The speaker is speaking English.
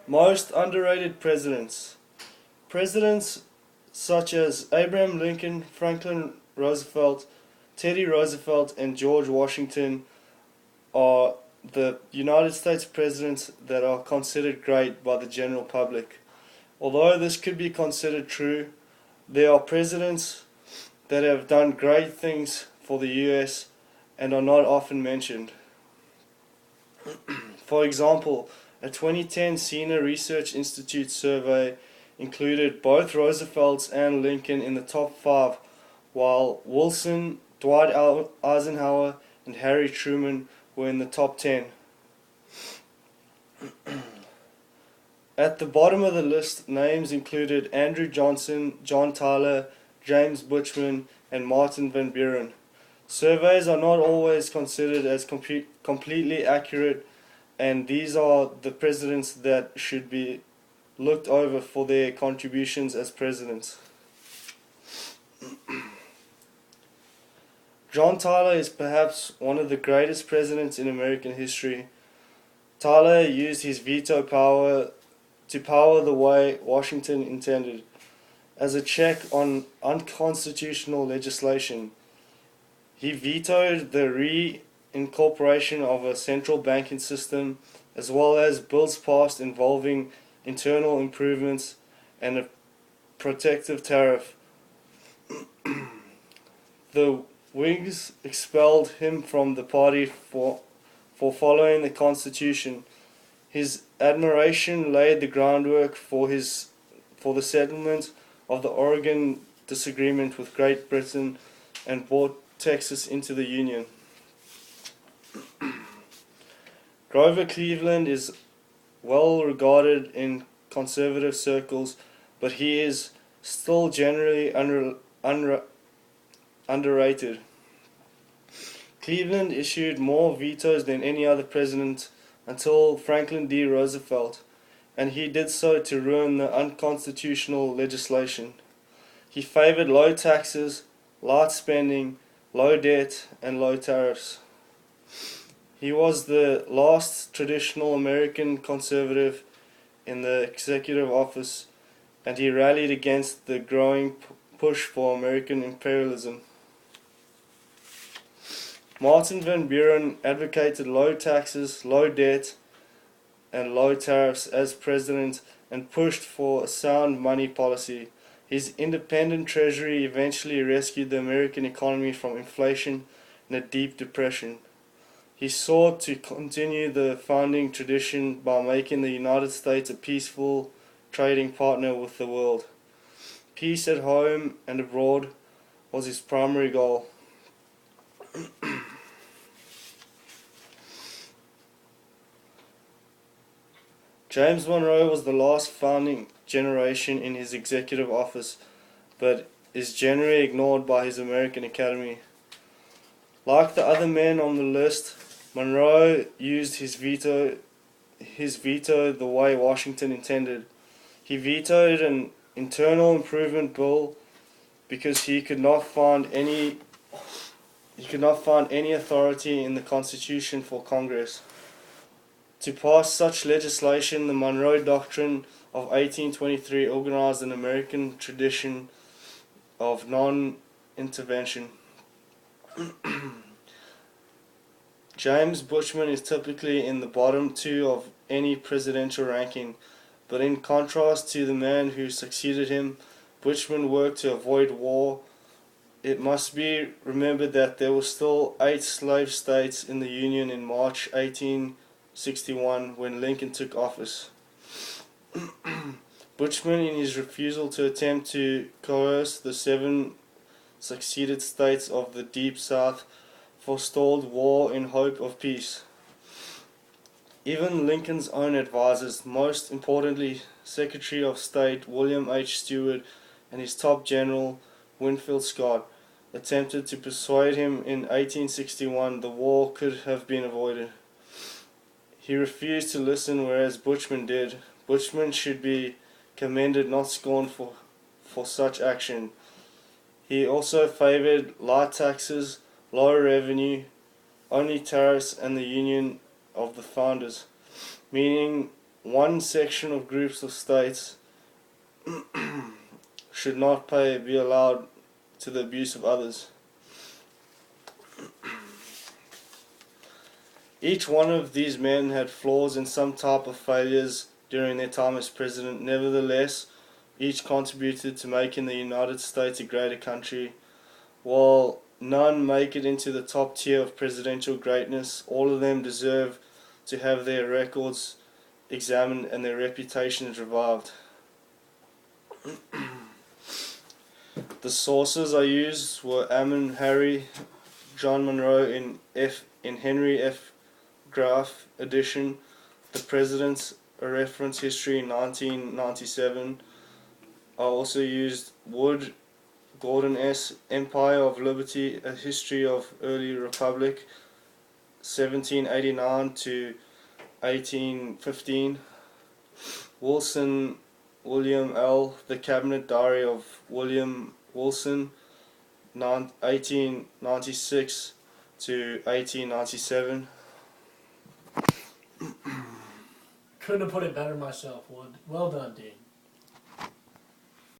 Most underrated presidents. Presidents such as Abraham Lincoln, Franklin Roosevelt, Teddy Roosevelt, and George Washington are the United States presidents that are considered great by the general public. Although this could be considered true, there are presidents that have done great things for the US and are not often mentioned. For example, a 2010 Senior Research Institute survey included both Roosevelt and Lincoln in the top 5, while Wilson, Dwight Eisenhower, and Harry Truman were in the top 10. At the bottom of the list, names included Andrew Johnson, John Tyler, James Bushman, and Martin Van Buren. Surveys are not always considered as completely accurate, and these are the presidents that should be looked over for their contributions as presidents. John Tyler is perhaps one of the greatest presidents in American history. Tyler used his veto power to power the way Washington intended, as a check on unconstitutional legislation. He vetoed the reincorporation of a central banking system, as well as bills passed involving internal improvements and a protective tariff. The Whigs expelled him from the party for following the Constitution. His admiration laid the groundwork for the settlement of the Oregon disagreement with Great Britain and brought Texas into the Union. Grover Cleveland is well regarded in conservative circles, but he is still generally underrated. Cleveland issued more vetoes than any other president until Franklin D. Roosevelt, and he did so to ruin the unconstitutional legislation. He favored low taxes, light spending, low debt, and low tariffs. He was the last traditional American conservative in the executive office, and he rallied against the growing push for American imperialism. Martin Van Buren advocated low taxes, low debt, and low tariffs as president and pushed for a sound money policy. His independent treasury eventually rescued the American economy from inflation and a deep depression. He sought to continue the founding tradition by making the United States a peaceful trading partner with the world. Peace at home and abroad was his primary goal. James Monroe was the last founding generation in his executive office, but is generally ignored by his American Academy. Like the other men on the list, Monroe used his veto the way Washington intended. He vetoed an internal improvement bill because he could not find any authority in the Constitution for Congress to pass such legislation. The Monroe Doctrine of 1823 organized an American tradition of non-intervention. James Bushman is typically in the bottom 2 of any presidential ranking, but in contrast to the man who succeeded him, Bushman worked to avoid war. It must be remembered that there were still 8 slave states in the Union in March 1861 when Lincoln took office. Bushman, in his refusal to attempt to coerce the 7 succeeded states of the Deep South, forestalled war in hope of peace. Even Lincoln's own advisors, most importantly Secretary of State William H. Stewart and his top general Winfield Scott, attempted to persuade him in 1861 the war could have been avoided. He refused to listen, whereas Bushman did. Bushman should be commended, not scorned for such action. He also favored light taxes, low revenue, only tariffs, and the union of the founders, meaning one section of groups of states should not be allowed to the abuse of others. Each one of these men had flaws and some type of failures during their time as president. Nevertheless, each contributed to making the United States a greater country. While none make it into the top tier of presidential greatness, all of them deserve to have their records examined and their reputations revived. The sources I used were Ammon Harry, John Monroe in Henry F. Graff edition, The President's a Reference History in 1997. I also used Wood, Gordon S. Empire of Liberty, A History of Early Republic, 1789 to 1815. Wilson, William L. The Cabinet Diary of William Wilson, 1896 to 1897. Couldn't have put it better myself, Wood. Well done, Dean.